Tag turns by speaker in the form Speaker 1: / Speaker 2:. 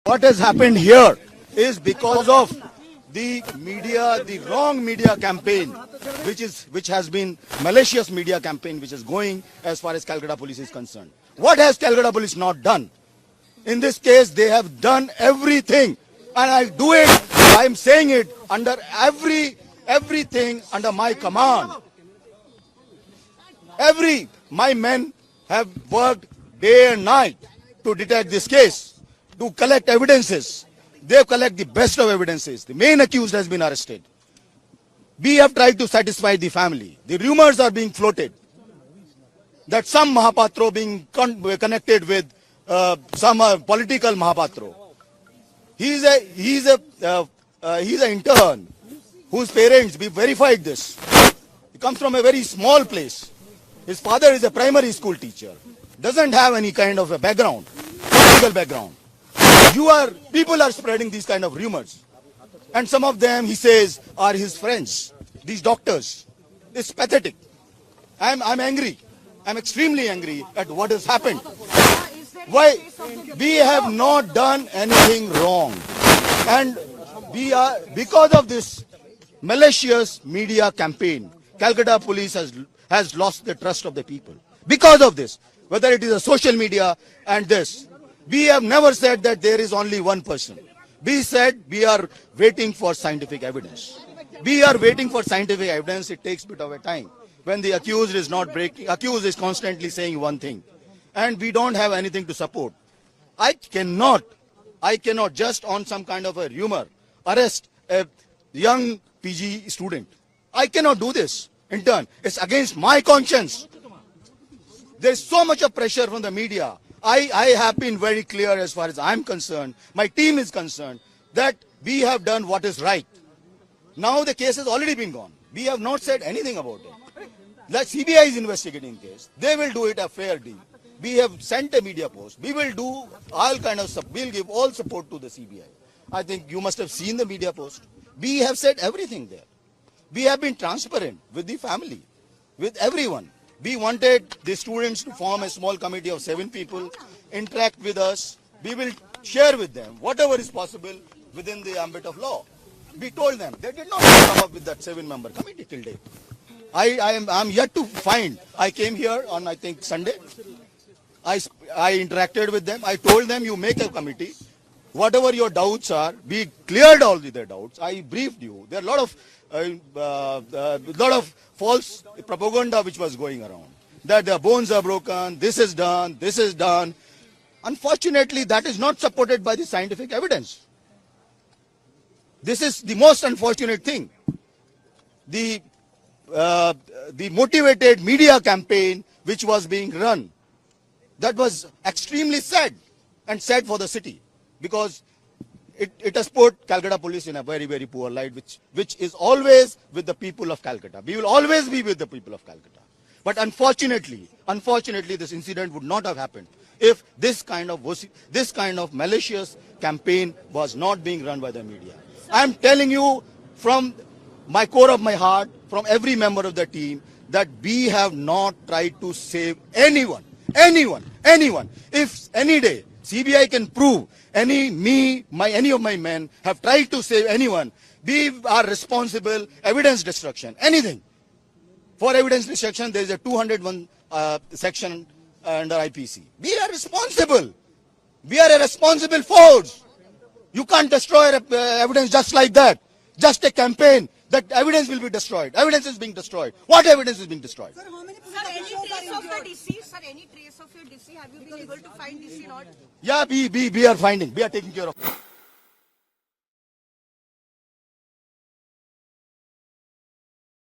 Speaker 1: What has happened here is because of the media, the wrong media campaign, which has been malicious media campaign, which is going as far as Calcutta Police is concerned. What has Calcutta Police not done? In this case, they have done everything, and I do it. I am saying it under everything under my command. My men have worked day and night to detect this case, to collect evidences. They collect the best of evidences. The main accused has been arrested. We have tried to satisfy the family. The rumors are being floated that some Mahapatro being connected with some political Mahapatro. He's an intern whose parents, we verified this. He comes from a very small place. His father is a primary school teacher. Doesn't have any kind of a background, political background. People are spreading these kind of rumors. And some of them, he says, are his friends, these doctors. It's pathetic. I'm angry. I'm extremely angry at what has happened. Why? We have not done anything wrong. And because of this malicious media campaign, Calcutta Police has lost the trust of the people. Because of this, whether it is a social media and this, we have never said that there is only one person. We said we are waiting for scientific evidence. We are waiting for scientific evidence. It takes a bit of a time. When the accused is not breaking, accused is constantly saying one thing. And we don't have anything to support. I cannot just on some kind of a rumor arrest a young PG student. I cannot do this in turn. It's against my conscience. There's so much of pressure from the media. I have been very clear as far as I'm concerned, my team is concerned, that we have done what is right. Now the case has already been gone. We have not said anything about it. The CBI is investigating case. They will do it a fair deal. We have sent a media post. We will do all kind of stuff. We'll give all support to the CBI. I think you must have seen the media post. We have said everything there. We have been transparent with the family, with everyone. We wanted the students to form a small committee of 7 people, interact with us. We will share with them whatever is possible within the ambit of law. We told them. They did not come up with that 7-member committee till date. I'm yet to find. I came here on, I think, Sunday. I interacted with them. I told them, you make a committee. Whatever your doubts are, we cleared all their doubts. I briefed you. There are a lot of false propaganda which was going around. That their bones are broken, this is done, this is done. Unfortunately, that is not supported by the scientific evidence. This is the most unfortunate thing. The motivated media campaign which was being run, that was extremely sad and sad for the city, because it has put Calcutta Police in a very, very poor light, which is always with the people of Calcutta. We will always be with the people of Calcutta. But unfortunately, this incident would not have happened if this kind of malicious campaign was not being run by the media. I am telling you from my core of my heart, from every member of the team, that we have not tried to save anyone. If any day CBI can prove any of my men have tried to save anyone, we are responsible. Evidence destruction, anything. For evidence destruction, there is a 201 section under IPC. We are responsible. We are a responsible force. You can't destroy evidence just like that. Just a campaign that evidence will be destroyed. Evidence is being destroyed. What evidence is being destroyed?
Speaker 2: Sir, how many any trace of the deceased? Sir, any trace of your deceased? Have you been able to find deceased or not?
Speaker 1: Yeah, we are finding. We are taking care of.